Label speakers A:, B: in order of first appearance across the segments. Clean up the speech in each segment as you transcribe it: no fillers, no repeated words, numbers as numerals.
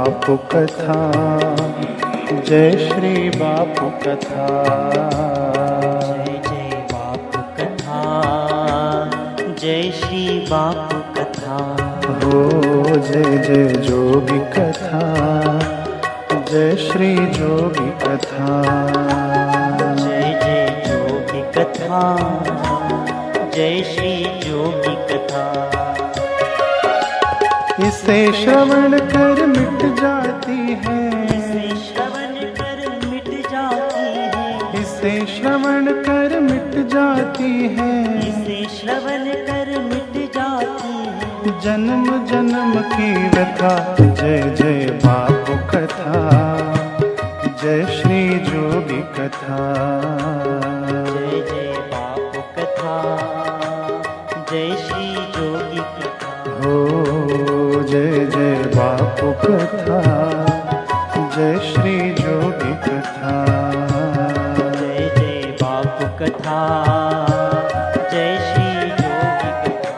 A: बापू कथा, जय श्री बापू कथा।
B: जय जय बापू कथा, जय श्री बापू कथा।
A: हो जय जय जोगी कथा, जय श्री जोगी कथा।
B: जय जय जोगी कथा, जय श्री जोगी कथा।
A: इसे श्रवण कर मिट जाती है,
B: इसे श्रवण कर मिट जाती है,
A: इसे श्रवण कर मिट जाती है,
B: इसे श्रवण कर मिट जाती है।
A: जन्म जन्म की व्यथा। जय जय बापू कथा, जय श्री जोगी कथा।
B: जय जय बापू कथा, जय श्री जोगी कथा।
A: हो जय जय बापू कथा, जय श्री जोगी कथा।
B: जय जय बापू कथा, जय श्री जोगी कथा।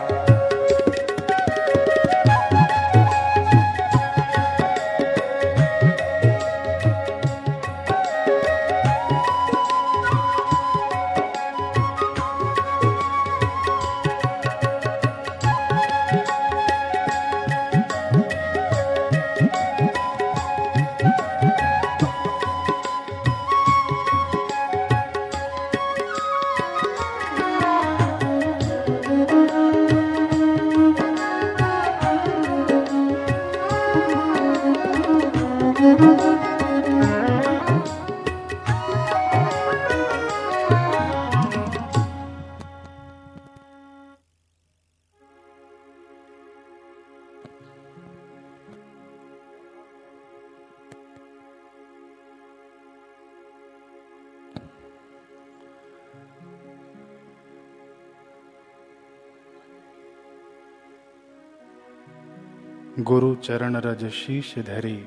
A: गुरु चरण रज शीश धरी,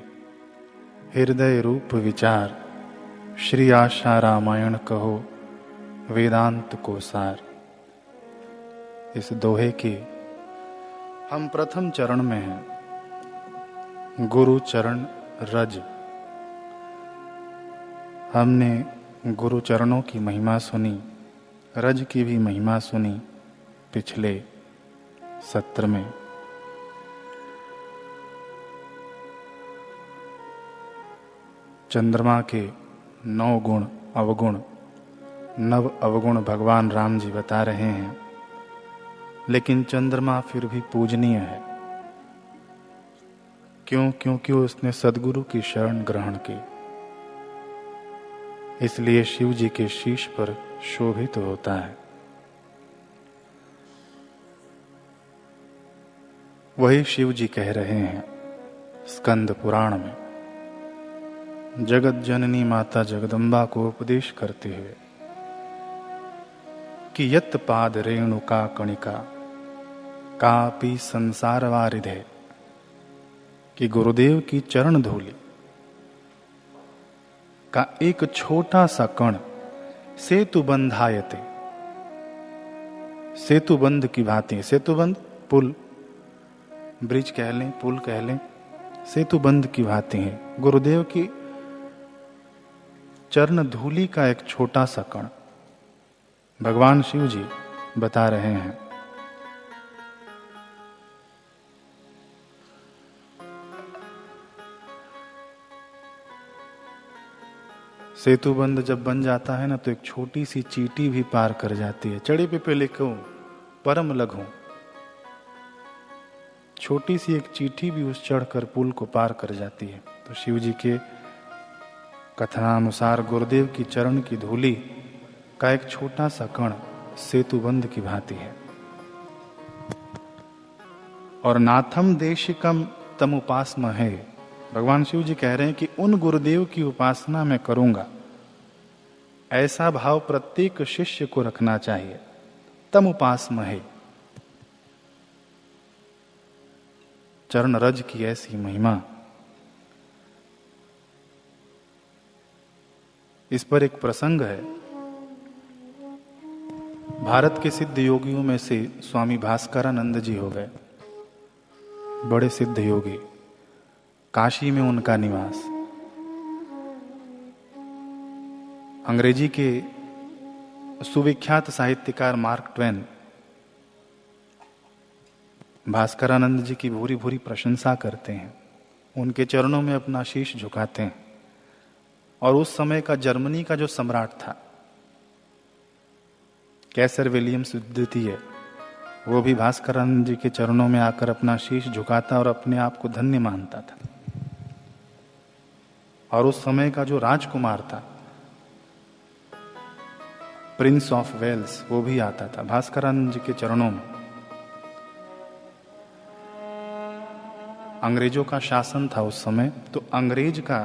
A: हृदय रूप विचार। श्री आशा रामायण कहो, वेदांत को सार। इस दोहे के हम प्रथम चरण में हैं, गुरु चरण रज। हमने गुरु चरणों की महिमा सुनी, रज की भी महिमा सुनी पिछले सत्र में। चंद्रमा के 9 गुण अवगुण, नव अवगुण भगवान राम जी बता रहे हैं, लेकिन चंद्रमा फिर भी पूजनीय है। क्यों? क्योंकि उसने सद्गुरु की शरण ग्रहण की, इसलिए शिव जी के शीश पर शोभित होता है। वही शिव जी कह रहे हैं स्कंद पुराण में, जगत जननी माता जगदम्बा को उपदेश करते हुए कि यत पाद रेणुका कणिका कापि संसार वारिधे, कि गुरुदेव की चरण धूलि का एक छोटा सा कण सेतु बंधायते, सेतु बंध की भांति। सेतु बंध पुल, ब्रिज कह लें, पुल कह लें, सेतु बंध की भांति है। गुरुदेव की चरण धूलि का एक छोटा सा कण भगवान शिव जी बता रहे हैं। सेतुबंध जब बन जाता है ना, तो एक छोटी सी चींटी भी पार कर जाती है। चढ़े पे लिखो परम लघु, छोटी सी एक चींटी भी उस चढ़कर पुल को पार कर जाती है। तो शिव जी के कथनानुसार गुरुदेव की चरण की धूलि का एक छोटा सा कण सेतुबंध की भांति है। और नाथम देशिकम तम उपासम है, भगवान शिव जी कह रहे हैं कि उन गुरुदेव की उपासना मैं करूंगा, ऐसा भाव प्रत्येक शिष्य को रखना चाहिए। तम उपासम है, चरण रज की ऐसी महिमा। इस पर एक प्रसंग है। भारत के सिद्ध योगियों में से स्वामी भास्करानंद जी हो गए, बड़े सिद्ध योगी। काशी में उनका निवास। अंग्रेजी के सुविख्यात साहित्यकार मार्क ट्वेन भास्करानंद जी की भूरी भूरी प्रशंसा करते हैं, उनके चरणों में अपना शीश झुकाते हैं। और उस समय का जर्मनी का जो सम्राट था कैसर विलियम्स द्वितीय, वो भी भास्करानंद जी के चरणों में आकर अपना शीश झुकाता और अपने आप को धन्य मानता था। और उस समय का जो राजकुमार था प्रिंस ऑफ वेल्स, वो भी आता था भास्करानंद जी के चरणों में। अंग्रेजों का शासन था उस समय, तो अंग्रेज का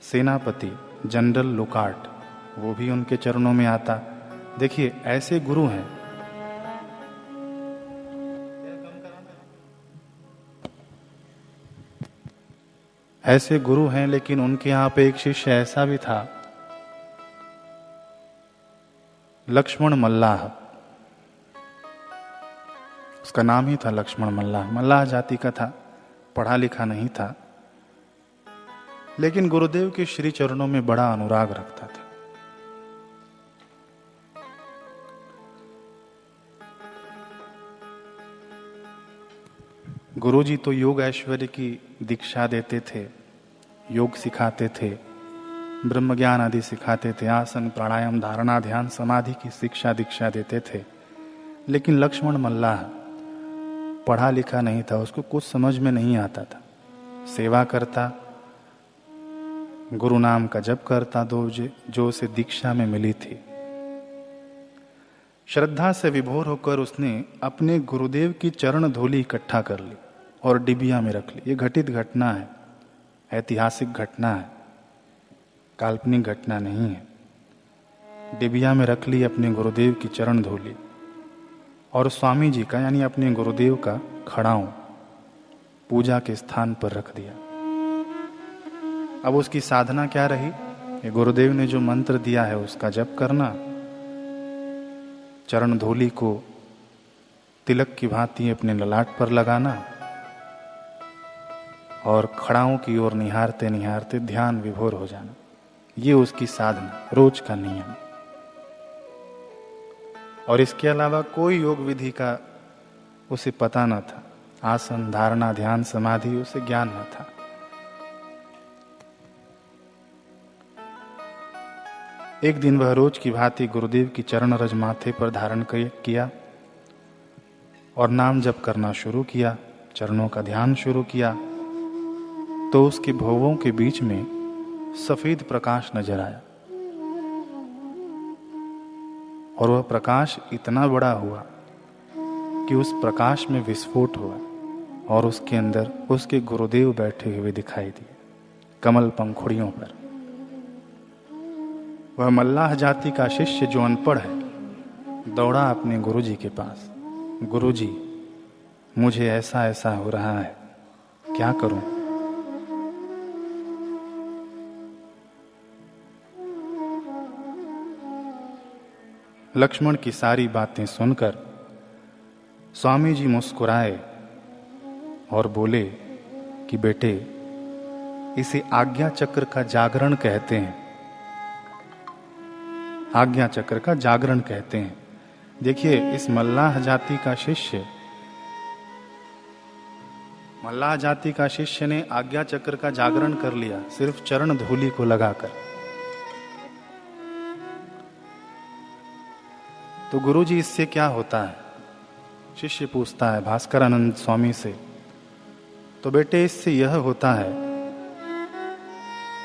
A: सेनापति जनरल लुकार्ट, वो भी उनके चरणों में आता। देखिए ऐसे गुरु हैं, ऐसे गुरु हैं, लेकिन उनके यहां पे एक शिष्य ऐसा भी था, लक्ष्मण मल्लाह। उसका नाम ही था लक्ष्मण मल्लाह। मल्लाह जाति का था, पढ़ा लिखा नहीं था, लेकिन गुरुदेव के श्री चरणों में बड़ा अनुराग रखता था। गुरुजी तो योग ऐश्वर्य की दीक्षा देते थे, योग सिखाते थे, ब्रह्म ज्ञान आदि सिखाते थे, आसन प्राणायाम धारणा ध्यान समाधि की शिक्षा दीक्षा देते थे। लेकिन लक्ष्मण मल्लाह पढ़ा लिखा नहीं था, उसको कुछ समझ में नहीं आता था। सेवा करता, गुरु नाम का जप करता, जो उसे दीक्षा में मिली थी। श्रद्धा से विभोर होकर उसने अपने गुरुदेव की चरण धूलि इकट्ठा कर ली और डिबिया में रख ली। ये घटित घटना है, ऐतिहासिक घटना है, काल्पनिक घटना नहीं है। डिबिया में रख ली अपने गुरुदेव की चरण धूलि और स्वामी जी का यानी अपने गुरुदेव का खड़ाऊं पूजा के स्थान पर रख दिया। अब उसकी साधना क्या रही? ये गुरुदेव ने जो मंत्र दिया है उसका जप करना, चरण धूलि को तिलक की भांति अपने ललाट पर लगाना और खड़ाओं की ओर निहारते निहारते ध्यान विभोर हो जाना। ये उसकी साधना, रोज का नियम। और इसके अलावा कोई योग विधि का उसे पता न था। आसन धारणा ध्यान समाधि उसे ज्ञान न था। एक दिन वह रोज की भांति गुरुदेव की चरण रज माथे पर धारण किया और नाम जप करना शुरू किया, चरणों का ध्यान शुरू किया, तो उसके भौवों के बीच में सफेद प्रकाश नजर आया। और वह प्रकाश इतना बड़ा हुआ कि उस प्रकाश में विस्फोट हुआ और उसके अंदर उसके गुरुदेव बैठे हुए दिखाई दिए कमल पंखुड़ियों पर। वह मल्लाह जाति का शिष्य जो अनपढ़ है दौड़ा अपने गुरुजी के पास। गुरुजी, मुझे ऐसा ऐसा हो रहा है, क्या करूं? लक्ष्मण की सारी बातें सुनकर स्वामी जी मुस्कुराए और बोले कि बेटे, इसे आज्ञा चक्र का जागरण कहते हैं। आज्ञा चक्र का जागरण कहते हैं। देखिए, इस मल्लाह जाति का शिष्य, मल्लाह जाति का शिष्य ने आज्ञा चक्र का जागरण कर लिया सिर्फ चरण धूलि को लगाकर। तो गुरुजी, इससे क्या होता है? शिष्य पूछता है भास्करानंद स्वामी से। तो बेटे, इससे यह होता है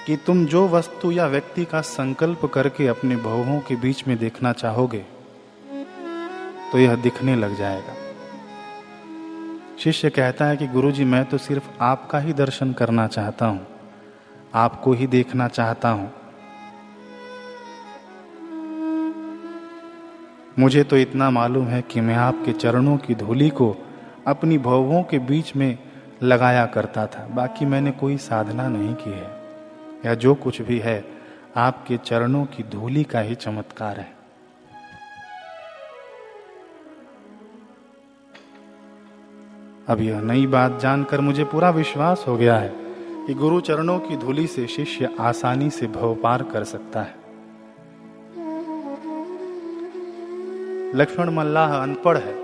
A: कि तुम जो वस्तु या व्यक्ति का संकल्प करके अपने भवों के बीच में देखना चाहोगे तो यह दिखने लग जाएगा। शिष्य कहता है कि गुरुजी, मैं तो सिर्फ आपका ही दर्शन करना चाहता हूं, आपको ही देखना चाहता हूं। मुझे तो इतना मालूम है कि मैं आपके चरणों की धूलि को अपनी भौहों के बीच में लगाया करता था, बाकी मैंने कोई साधना नहीं की है। यह जो कुछ भी है आपके चरणों की धूलि का ही चमत्कार है। अब यह नई बात जानकर मुझे पूरा विश्वास हो गया है कि गुरु चरणों की धूलि से शिष्य आसानी से भव पार कर सकता है। लक्ष्मण मल्लाह अनपढ़ है,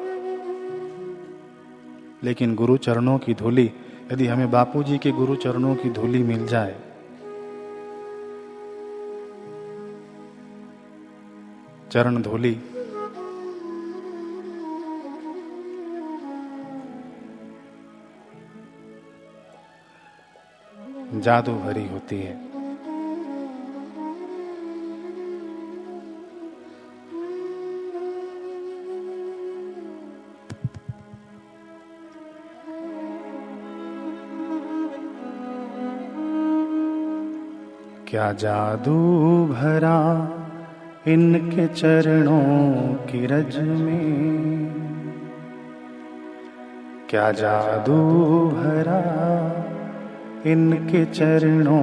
A: लेकिन गुरु चरणों की धूलि, यदि हमें बापूजी के गुरु चरणों की धूलि मिल जाए, चरण धूलि, जादू भरी होती है। क्या जादू भरा इनके चरणों की रज में, क्या जादू भरा इनके चरणों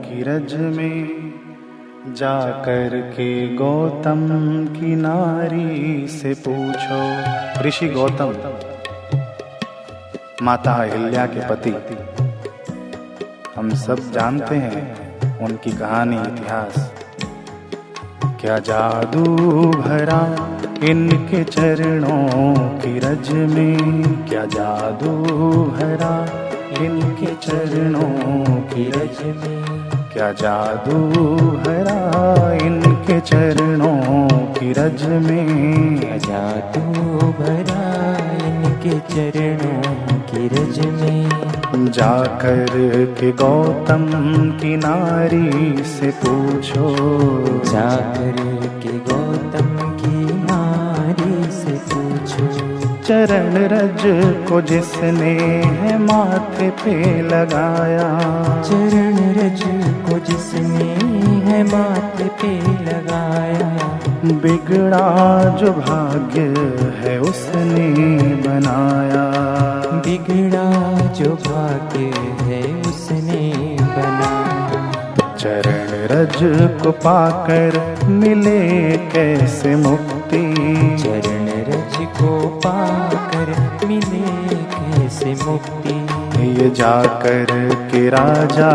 A: की रज में। जाकर के गौतम की नारी से पूछो, ऋषि गौतम माता अहिल्या के पति, हम सब जानते हैं उनकी कहानी इतिहास। क्या जादू भरा इनके चरणों की रज में, क्या जादू भरा इनके चरणों की रज में, क्या जादू भरा इनके चरणों की रज में,
C: क्या जादू भरा इनके चरणों की रज में।
A: जाकर के गौतम की नारी से पूछो,
C: जाकर के गौतम की नारी से पूछो।
A: चरण रज को जिसने है माथे पे लगाया,
C: चरण रज को जिसने है माथे पे लगाया।
A: बिगड़ा जो भाग्य है उसने बनाया,
C: बिगड़ा जो भाग्य है उसने बनाया।
A: चरण रज को पाकर मिले कैसे मुक्ति,
C: चरण रज को पाकर मिले कैसे मुक्ति।
A: ये जाकर के राजा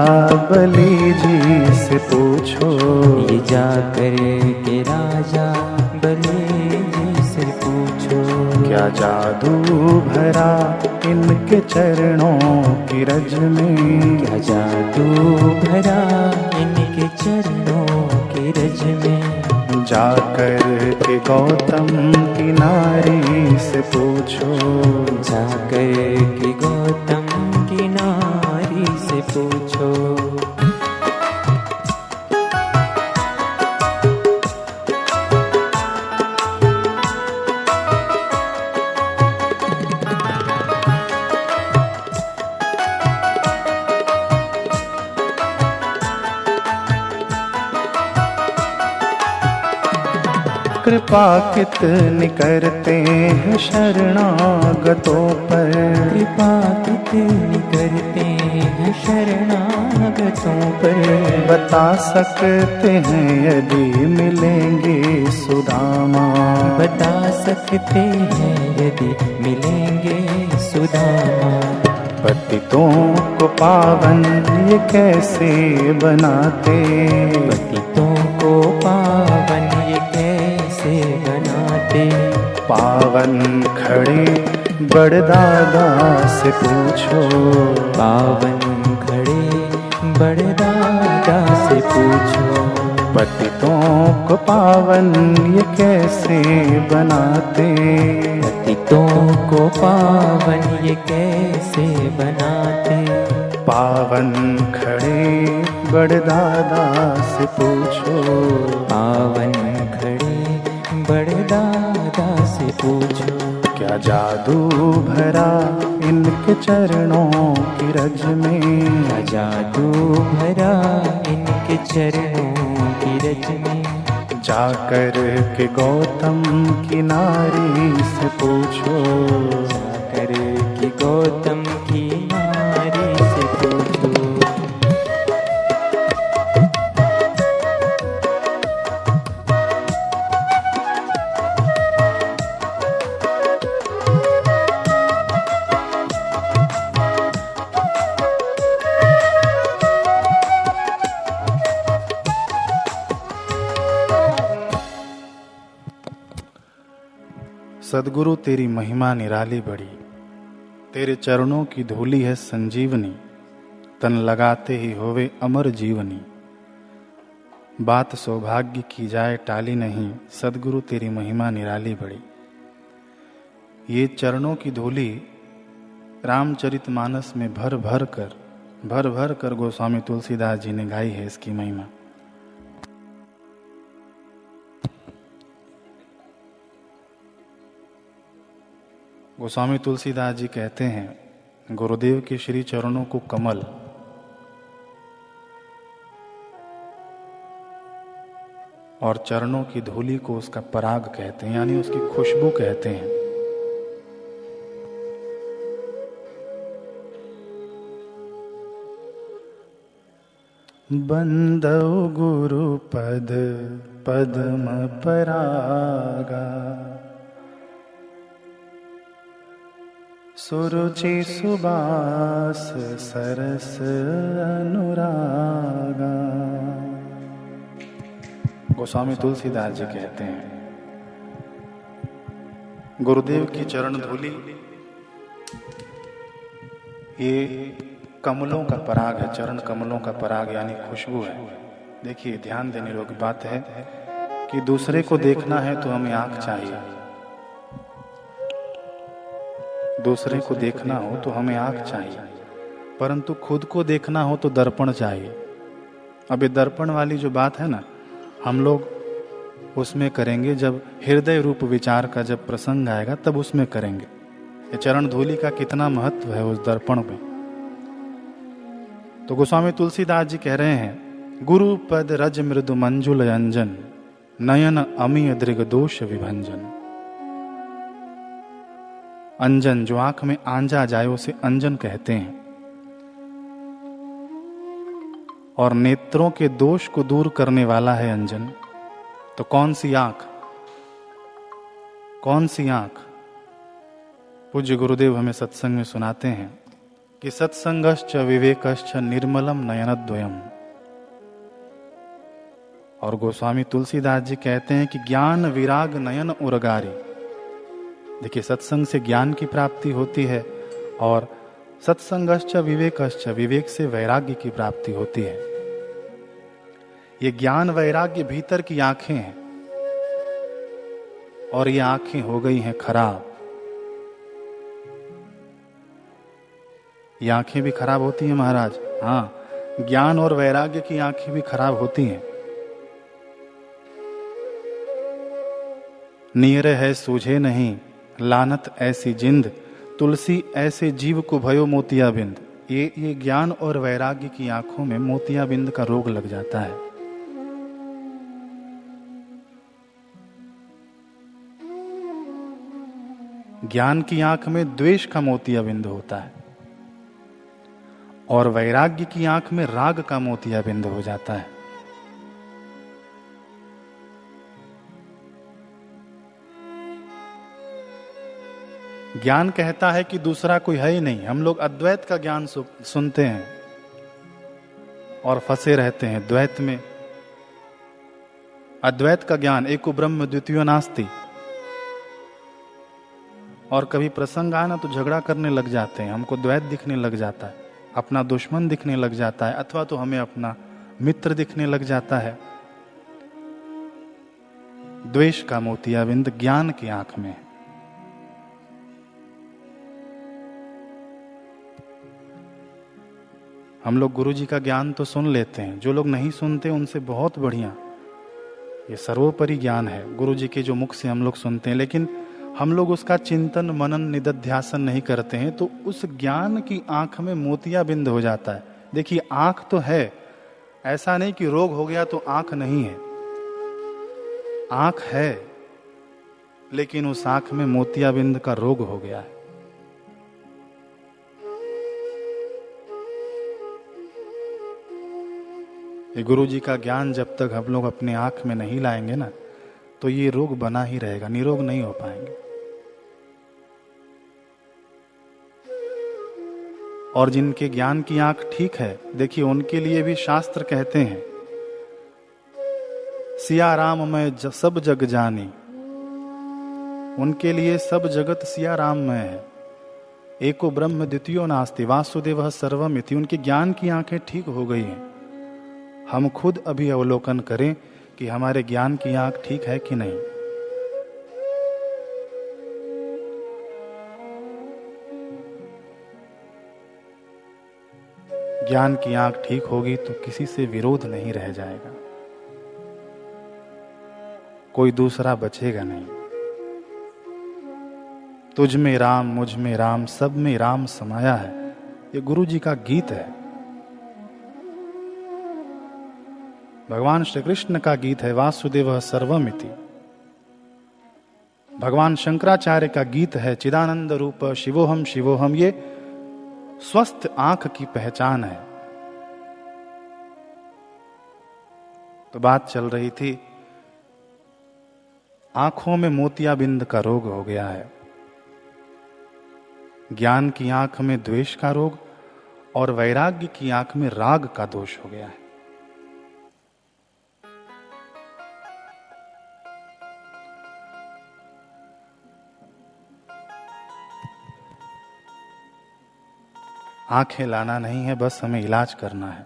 A: बलि जी से पूछो,
C: ये जाकर के राजा बलि जी से पूछो।
A: क्या जादू भरा इनके चरणों की रज में,
C: क्या जादू भरा इनके चरणों की रज में।
A: जाकर के गौतम की नारी से पूछो,
C: जाकर के गौतम की नारी से पूछो।
A: कृपा कितनी करते हैं शरणागतों पर,
C: कृपा कितनी करते हैं शरणागतों पर।
A: बता सकते हैं यदि मिलेंगे सुदामा,
C: बता सकते हैं यदि मिलेंगे सुदामा।
A: पतितों को पावन ये कैसे बनाते,
C: पतितों को पावन ये कैसे बनाते।
A: पावन खड़े बड़दादा से पूछो,
C: पावन खड़े बड़दादा से पूछो।
A: पतितों को पावन ये कैसे बनाते,
C: पतितों को पावन ये कैसे बनाते।
A: पावन खड़े बड़दादा से पूछो,
C: पावन खड़े बड़दादा से पूछो।
A: क्या जादू भरा इनके चरणों की रज में,
C: क्या जादू भरा इनके चरणों की रज में।
A: जाकर के गौतम की नारी से पूछो,
C: जाकर के गौतम की नारी से पूछो।
A: सदगुरु तेरी महिमा निराली बड़ी, तेरे चरणों की धूली है संजीवनी, तन लगाते ही होवे अमर जीवनी। बात सौभाग्य की जाए टाली नहीं, सदगुरु तेरी महिमा निराली बड़ी। ये चरणों की धूली रामचरितमानस में भर भर कर गोस्वामी तुलसीदास जी ने गाई है इसकी महिमा। गोस्वामी तुलसीदास जी कहते हैं गुरुदेव के श्री चरणों को कमल और चरणों की धूली को उसका पराग कहते हैं, यानी उसकी खुशबू कहते हैं। बंदौ गुरु पद पद्म परागा, सुरुचि सुबास सरस अनुरागा। गोस्वामी तुलसीदास जी कहते हैं गुरुदेव की चरण धूली ये कमलों का पराग है, चरण कमलों का पराग यानी खुशबू है। देखिए ध्यान देने योग्य बात है कि दूसरे को देखना है तो हमें आंख चाहिए, दूसरे को देखना हो तो हमें आंख चाहिए, परंतु खुद को देखना हो तो दर्पण चाहिए। अब ये दर्पण वाली जो बात है ना, हम लोग उसमें करेंगे जब हृदय रूप विचार का जब प्रसंग आएगा तब उसमें करेंगे। ये चरण धूलि का कितना महत्व है उस दर्पण में। तो गोस्वामी तुलसीदास जी कह रहे हैं गुरु पद रज मृदु मंजुल अंजन, नयन अमीय दृग दोष विभंजन। अंजन जो आंख में आंजा जाए उसे अंजन कहते हैं, और नेत्रों के दोष को दूर करने वाला है अंजन। तो कौन सी आंख, कौन सी आंख? पूज्य गुरुदेव हमें सत्संग में सुनाते हैं कि सत्संगश्च विवेकश्च निर्मलम नयनद्वयम। और गोस्वामी तुलसीदास जी कहते हैं कि ज्ञान विराग नयन उरगारी। देखिए सत्संग से ज्ञान की प्राप्ति होती है और सत्संगश्च विवेकश्च, विवेक से वैराग्य की प्राप्ति होती है। ये ज्ञान वैराग्य भीतर की आंखें हैं और ये आंखें हो गई हैं खराब। ये आंखें भी खराब होती हैं महाराज, हाँ, ज्ञान और वैराग्य की आंखें भी खराब होती हैं। नीर है सूझे नहीं लानत ऐसी जिंद, तुलसी ऐसे जीव को भयो मोतियाबिंद। ये ज्ञान और वैराग्य की आंखों में मोतियाबिंद का रोग लग जाता है। ज्ञान की आंख में द्वेष का मोतियाबिंद होता है और वैराग्य की आंख में राग का मोतियाबिंद हो जाता है। ज्ञान कहता है कि दूसरा कोई है ही नहीं। हम लोग अद्वैत का ज्ञान सुनते हैं और फंसे रहते हैं द्वैत में। अद्वैत का ज्ञान एको ब्रह्म द्वितीयो नास्ति, और कभी प्रसंग आए ना तो झगड़ा करने लग जाते हैं, हमको द्वैत दिखने लग जाता है, अपना दुश्मन दिखने लग जाता है, अथवा तो हमें अपना मित्र दिखने लग जाता है। द्वेष का मोतियाबिंद ज्ञान की आंख में है। हम लोग गुरु जी का ज्ञान तो सुन लेते हैं, जो लोग नहीं सुनते उनसे बहुत बढ़िया, ये सर्वोपरि ज्ञान है गुरु जी के जो मुख से हम लोग सुनते हैं, लेकिन हम लोग उसका चिंतन मनन निदध्यासन नहीं करते हैं तो उस ज्ञान की आंख में मोतियाबिंद हो जाता है। देखिए आंख तो है, ऐसा नहीं कि रोग हो गया तो आंख नहीं है, आंख है, लेकिन उस आंख में मोतियाबिंद का रोग हो गया है। ये गुरु जी का ज्ञान जब तक हम लोग अपने आंख में नहीं लाएंगे ना तो ये रोग बना ही रहेगा, निरोग नहीं हो पाएंगे। और जिनके ज्ञान की आंख ठीक है, देखिए उनके लिए भी शास्त्र कहते हैं सिया राम मैं सब जग जानी, उनके लिए सब जगत सिया राममय है। एको ब्रह्म द्वितीयो नास्ति वासुदेव सर्वमिति। उनके ज्ञान की आंखें ठीक हो गई हैं। हम खुद अभी अवलोकन करें कि हमारे ज्ञान की आंख ठीक है कि नहीं। ज्ञान की आंख ठीक होगी तो किसी से विरोध नहीं रह जाएगा, कोई दूसरा बचेगा नहीं। तुझ में राम, मुझ में राम, सब में राम समाया है, ये गुरु जी का गीत है। भगवान श्री कृष्ण का गीत है वासुदेव सर्वमिति। भगवान शंकराचार्य का गीत है चिदानंद रूप शिवोहम शिवोहम। ये स्वस्थ आंख की पहचान है। तो बात चल रही थी, आंखों में मोतियाबिंद का रोग हो गया है, ज्ञान की आंख में द्वेष का रोग और वैराग्य की आंख में राग का दोष हो गया है। आंखें लाना नहीं है, बस हमें इलाज करना है।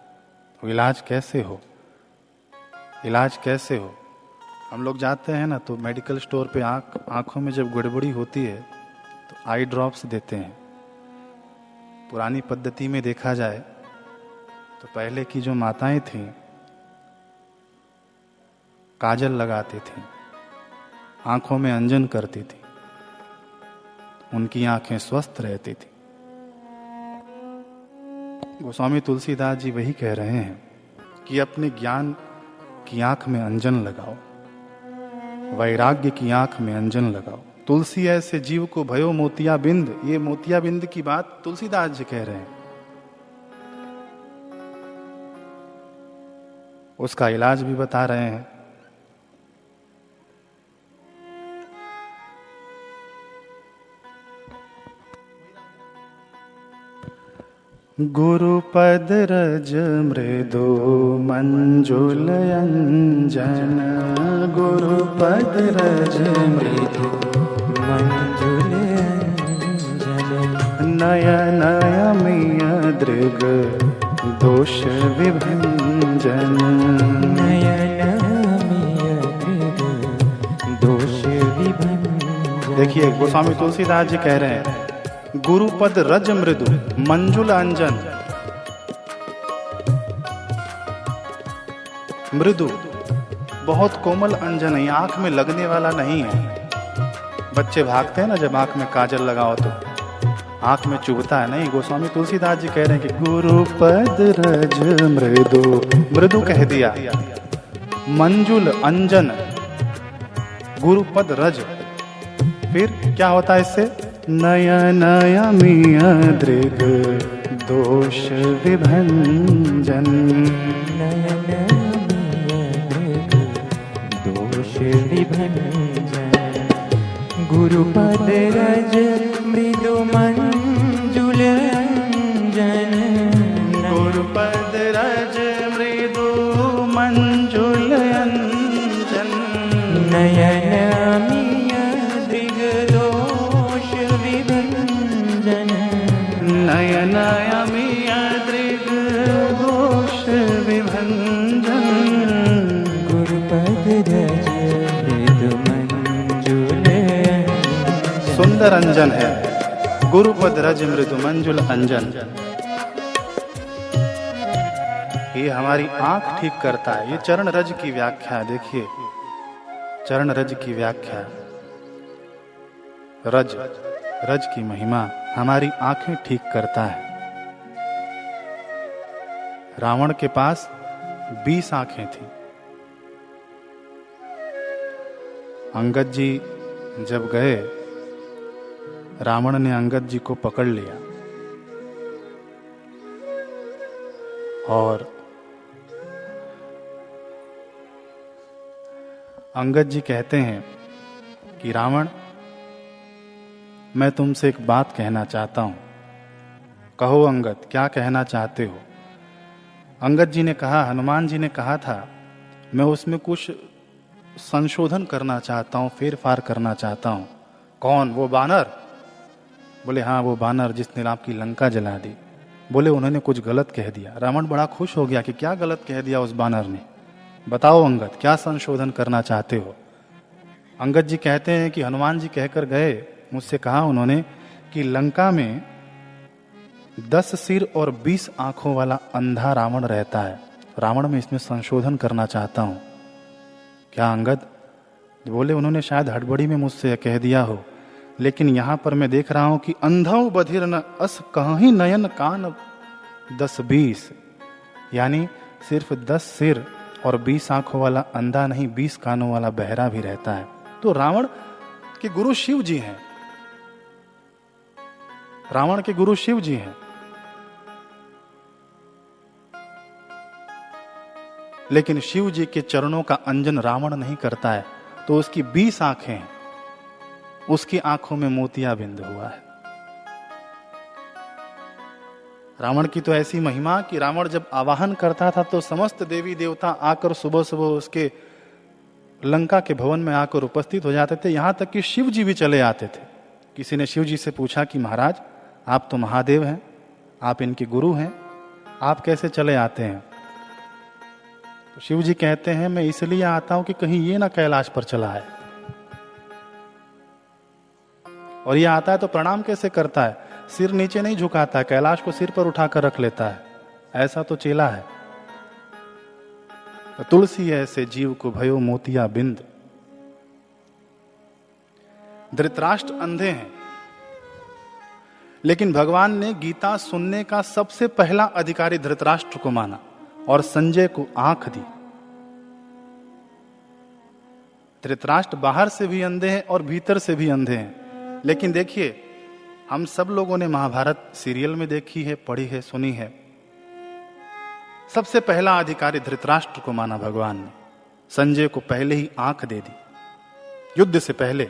A: तो इलाज कैसे हो? इलाज कैसे हो? हम लोग जाते हैं ना तो मेडिकल स्टोर पे आंखों में जब गड़बड़ी होती है तो आई ड्रॉप्स देते हैं। पुरानी पद्धति में देखा जाए तो पहले की जो माताएं थीं काजल लगाती थीं, आंखों में अंजन करती थी, उनकी आंखें स्वस्थ रहती थी। गोस्वामी तुलसीदास जी वही कह रहे हैं कि अपने ज्ञान की आंख में अंजन लगाओ, वैराग्य की आंख में अंजन लगाओ। तुलसी ऐसे जीव को भयो मोतियाबिंद। ये मोतियाबिंद की बात तुलसीदास जी कह रहे हैं। उसका इलाज भी बता रहे हैं। गुरुपद रज मृदु मंजुल अंजन। गुरुपद रज मृदु
C: मंजुल अंजन।
A: नयन अमिय दृग दोष विभंजन।
C: नयन अमिय दृग दोष विभंजन।
A: देखिए गोस्वामी तुलसीदास जी कह रहे हैं गुरुपद रज मृदु मंजुल अंजन। मृदु बहुत कोमल अंजन है, आंख में लगने वाला नहीं है। बच्चे भागते हैं ना जब आंख में काजल लगाओ तो आंख में चुभता है, नहीं। गोस्वामी तुलसीदास जी कह रहे हैं कि गुरुपद रज मृदु, मृदु कह दिया, मंजुल अंजन, गुरुपद रज। फिर क्या होता है इससे? नयन अमिय दृग दोष विभंजन।
C: नयन अमिय दृग दोष विभंजन। गुरुपद रज मृदु मंजुल अंजन।
A: गुरुपद रज मृदु मंजुल अंजन।
C: नयन अमिय दृग दोष विभंजन।
A: नयन अमिय दृग दोष विभंजन।
C: गुरुपद रज मृदु मंजुल अंजन।
A: सुंदर अंजन है गुरुपद रज मृदु मंजुल अंजन। ये हमारी आंख ठीक करता है। ये चरण रज की व्याख्या देखिए, चरण रज की व्याख्या। रज, रज की महिमा हमारी आंखें ठीक करता है। रावण के पास 20 आंखें थी। अंगद जी जब गए, रावण ने अंगद जी को पकड़ लिया और अंगद जी कहते हैं कि रावण, मैं तुमसे एक बात कहना चाहता हूं। कहो अंगद, क्या कहना चाहते हो? अंगद जी ने कहा, हनुमान जी ने कहा था, मैं उसमें कुछ संशोधन करना चाहता हूं, फेर फार करना चाहता हूं। कौन? वो बानर? बोले हाँ वो बानर जिसने आपकी लंका जला दी। बोले उन्होंने कुछ गलत कह दिया। रावण बड़ा खुश हो गया कि क्या गलत कह दिया उस बानर ने, बताओ अंगद क्या संशोधन करना चाहते हो। अंगद जी कहते हैं कि हनुमान जी कहकर गए, मुझसे कहा उन्होंने कि लंका में 10 सिर और 20 आंखों वाला अंधा रावण रहता है। रावण में इसमें संशोधन करना चाहता हूं, क्या अंगद? बोले उन्होंने शायद हड़बड़ी में मुझसे कह दिया हो, लेकिन यहां पर मैं देख रहा हूं कि अंधौ बधिर न अस कहीं नयन कान 10-20, यानी सिर्फ 10 सिर और 20 आंखों वाला अंधा नहीं, 20 कानों वाला बहरा भी रहता है। तो रावण के गुरु शिव जी हैं, रावण के गुरु शिव जी हैं। लेकिन शिव जी के चरणों का अंजन रावण नहीं करता है, तो उसकी 20 आंखें हैं, उसकी आंखों में मोतिया बिंद हुआ है। रावण की तो ऐसी महिमा कि रावण जब आवाहन करता था तो समस्त देवी देवता आकर सुबह सुबह उसके लंका के भवन में आकर उपस्थित हो जाते थे। यहां तक कि शिव जी भी चले आते थे। किसी ने शिव जी से पूछा कि महाराज आप तो महादेव हैं, आप इनके गुरु हैं, आप कैसे चले आते हैं? तो शिव जी कहते हैं मैं इसलिए आता हूं कि कहीं ये ना कैलाश पर चला है। और ये आता है तो प्रणाम कैसे करता है? सिर नीचे नहीं झुकाता है, कैलाश को सिर पर उठाकर रख लेता है। ऐसा तो चेला है। तो तुलसी ऐसे जीव को भयो मोतिया बिंद। धृतराष्ट्र अंधे हैं, लेकिन भगवान ने गीता सुनने का सबसे पहला अधिकारी धृतराष्ट्र को माना और संजय को आंख दी। धृतराष्ट्र बाहर से भी अंधे हैं और भीतर से भी अंधे हैं। लेकिन देखिए, हम सब लोगों ने महाभारत सीरियल में देखी है, पढ़ी है, सुनी है। सबसे पहला अधिकारी धृतराष्ट्र को माना भगवान ने। संजय को पहले ही आंख दे दी, युद्ध से पहले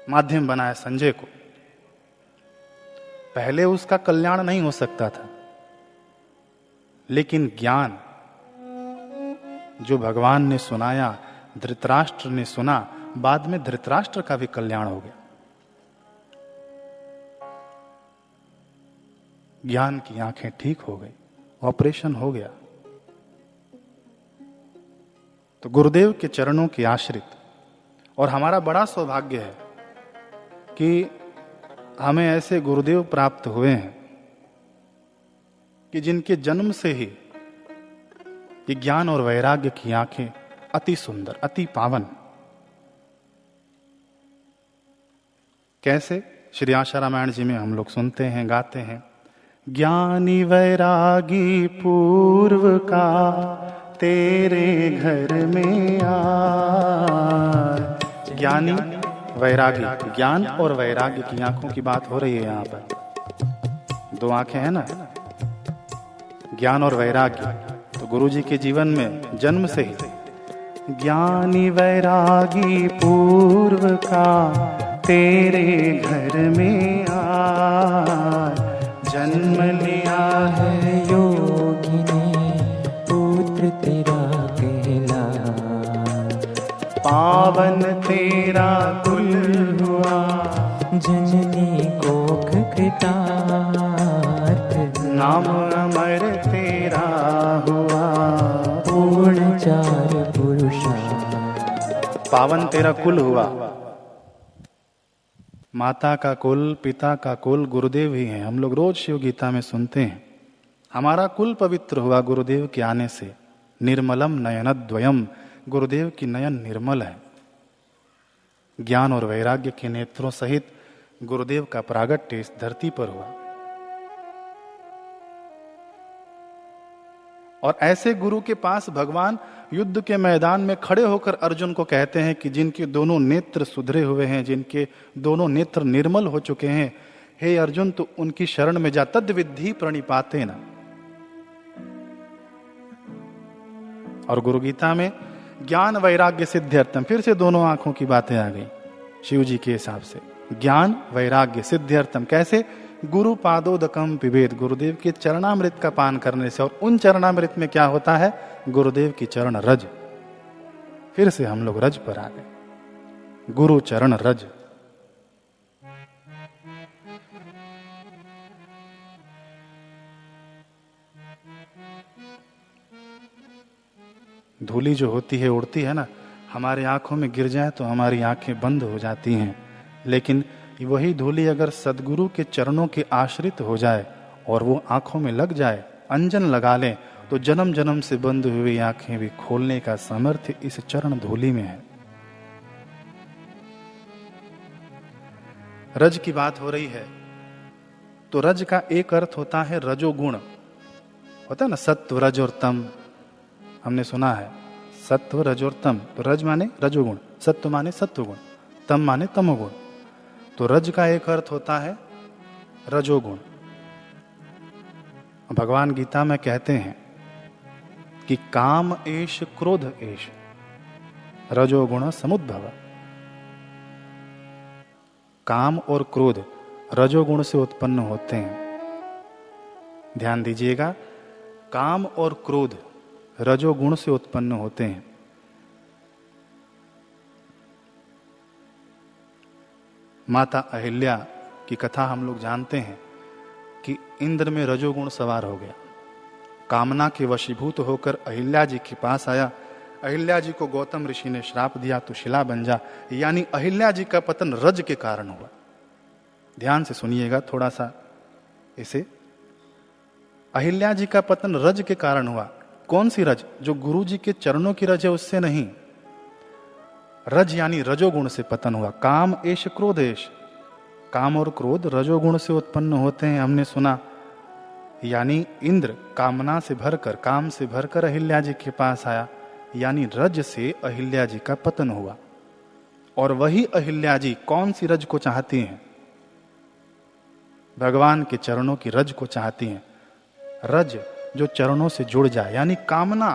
A: माध्यम बनाया संजय को। पहले उसका कल्याण नहीं हो सकता था, लेकिन ज्ञान जो भगवान ने सुनाया, धृतराष्ट्र ने सुना, बाद में धृतराष्ट्र का भी कल्याण हो गया। ज्ञान की आंखें ठीक हो गई, ऑपरेशन हो गया। तो गुरुदेव के चरणों के आश्रित, और हमारा बड़ा सौभाग्य है कि हमें ऐसे गुरुदेव प्राप्त हुए हैं कि जिनके जन्म से ही ये ज्ञान और वैराग्य की आंखें अति सुंदर, अति पावन। कैसे? श्री आशा रामायण जी में हम लोग सुनते हैं, गाते हैं, ज्ञानी वैरागी पूर्व का तेरे घर में आ। ज्ञानी वैरागी, ज्ञान और वैराग्य की आंखों की बात हो रही है। यहां पर 2 आंखें हैं ना, ज्ञान और वैराग्य। तो गुरु जी के जीवन में जन्म से ही ज्ञानी वैरागी पूर्व का तेरे घर में आ, जन्म लिया
C: है योगी ने पुत्र तेरा कहला,
A: पावन तेरा कुल हुआ,
C: जननी कोख कृतार्थ,
A: नाम अमर तेरा हुआ,
C: पूर्ण चार पुरुषा।
A: पावन तेरा कुल हुआ। माता का कुल, पिता का कुल गुरुदेव ही हैं। हम लोग रोज शिव गीता में सुनते हैं, हमारा कुल पवित्र हुआ गुरुदेव के आने से। निर्मलम नयनद्वयम, गुरुदेव की नयन निर्मल है। ज्ञान और वैराग्य के नेत्रों सहित गुरुदेव का प्रागट्य इस धरती पर हुआ। और ऐसे गुरु के पास भगवान युद्ध के मैदान में खड़े होकर अर्जुन को कहते हैं कि जिनके दोनों नेत्र सुधरे हुए हैं, जिनके दोनों नेत्र निर्मल हो चुके हैं, हे अर्जुन तू उनकी शरण में जा, तद विद्धि प्रणिपाते न। और गुरु गीता में ज्ञान वैराग्य सिद्ध्यर्थम, फिर से दोनों आंखों की बातें आ गई शिव जी के हिसाब से। ज्ञान वैराग्य सिद्ध्यर्थम कैसे? गुरु पादोदकम पिबेद, गुरुदेव के चरणामृत का पान करने से। और उन चरणामृत में क्या होता है? गुरुदेव की चरण रज। फिर से हम लोग रज पर आ गए। गुरु चरण रज। धूली जो होती है, उड़ती है ना, हमारी आंखों में गिर जाए तो हमारी आंखें बंद हो जाती हैं, लेकिन वही धूली अगर सदगुरु के चरणों के आश्रित हो जाए और वो आंखों में लग जाए, अंजन लगा लें, तो जन्म जन्म से बंद हुई आंखें भी खोलने का सामर्थ्य इस चरण धूली में है। रज की बात हो रही है तो रज का एक अर्थ होता है रजोगुण, होता है ना, सत्व रज और तम, हमने सुना है सत्व रज और तम। तो रज माने रजोगुण, सत्व माने सत्वगुण, तम माने तमोगुण। तो रज का एक अर्थ होता है रजोगुण। भगवान गीता में कहते हैं कि काम एष क्रोध एष रजोगुण समुद्भव। काम और क्रोध रजोगुण से उत्पन्न होते हैं। ध्यान दीजिएगा, काम और क्रोध रजोगुण से उत्पन्न होते हैं। माता अहिल्या की कथा हम लोग जानते हैं कि इंद्र में रजोगुण सवार हो गया, कामना के वशीभूत होकर अहिल्या जी के पास आया। अहिल्या जी को गौतम ऋषि ने श्राप दिया तो शिला बन जा, यानी अहिल्या जी का पतन रज के कारण हुआ। ध्यान से सुनिएगा थोड़ा सा इसे। अहिल्या जी का पतन रज के कारण हुआ। कौन सी रज? जो गुरु जी के चरणों की रज है उससे नहीं। रज यानी रजोगुण से पतन हुआ। काम एष क्रोधेश, काम और क्रोध रजोगुण से उत्पन्न होते हैं, हमने सुना। यानी इंद्र कामना से भरकर, काम से भरकर अहिल्या जी के पास आया, यानी रज से अहिल्या जी का पतन हुआ। और वही अहिल्या जी कौन सी रज को चाहती हैं? भगवान के चरणों की रज को चाहती हैं। रज जो चरणों से जुड़ जाए, यानी कामना।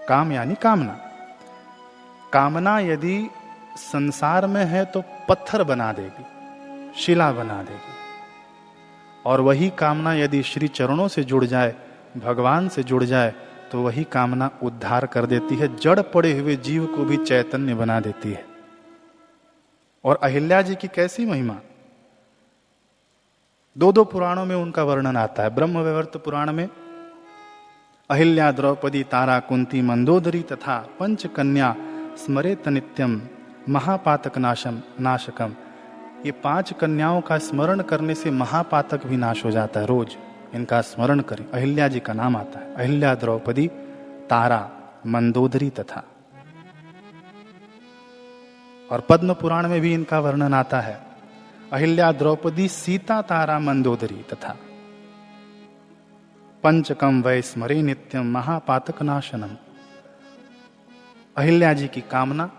A: काम यानी कामना। कामना यदि संसार में है तो पत्थर बना देगी, शिला बना देगी। और वही कामना यदि श्री चरणों से जुड़ जाए, भगवान से जुड़ जाए, तो वही कामना उद्धार कर देती है, जड़ पड़े हुए जीव को भी चैतन्य बना देती है। और अहिल्या जी की कैसी महिमा! दो पुराणों में उनका वर्णन आता है। ब्रह्म वैवर्त पुराण में अहिल्या, द्रौपदी, तारा, कुंती, मंदोदरी तथा पंच कन्या स्मरेत नित्यम महापातक नाशकम। ये 5 कन्याओं का स्मरण करने से महापातक भी नाश हो जाता है। रोज इनका स्मरण करें। अहिल्या जी का नाम आता है, अहिल्या, द्रौपदी, तारा, मंदोदरी तथा। और पद्म पुराण में भी इनका वर्णन आता है, अहिल्या, द्रौपदी, सीता, तारा, मंदोदरी तथा। पंचकम वै स्मरे नित्यम महापातक नाशनम। अहिल्या जी की कामना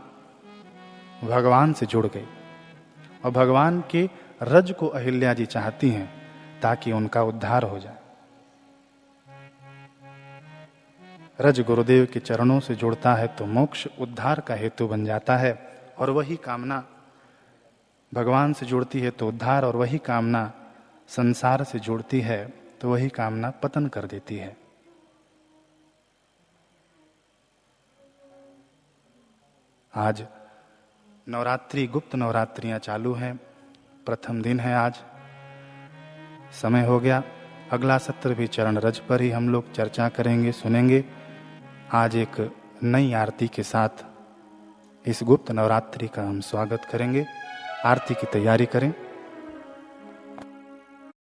A: भगवान से जुड़ गई और भगवान के रज को अहिल्या जी चाहती हैं ताकि उनका उद्धार हो जाए। रज गुरुदेव के चरणों से जुड़ता है तो मोक्ष उद्धार का हेतु बन जाता है। और वही कामना भगवान से जुड़ती है तो उद्धार, और वही कामना संसार से जुड़ती है तो वही कामना पतन कर देती है। आज नवरात्रि, गुप्त नवरात्रियां चालू हैं। प्रथम दिन है आज, समय हो गया। अगला सत्र भी चरण रज पर ही हम लोग चर्चा करेंगे, सुनेंगे। आज एक नई आरती के साथ इस गुप्त नवरात्रि का हम स्वागत करेंगे। आरती की तैयारी करें।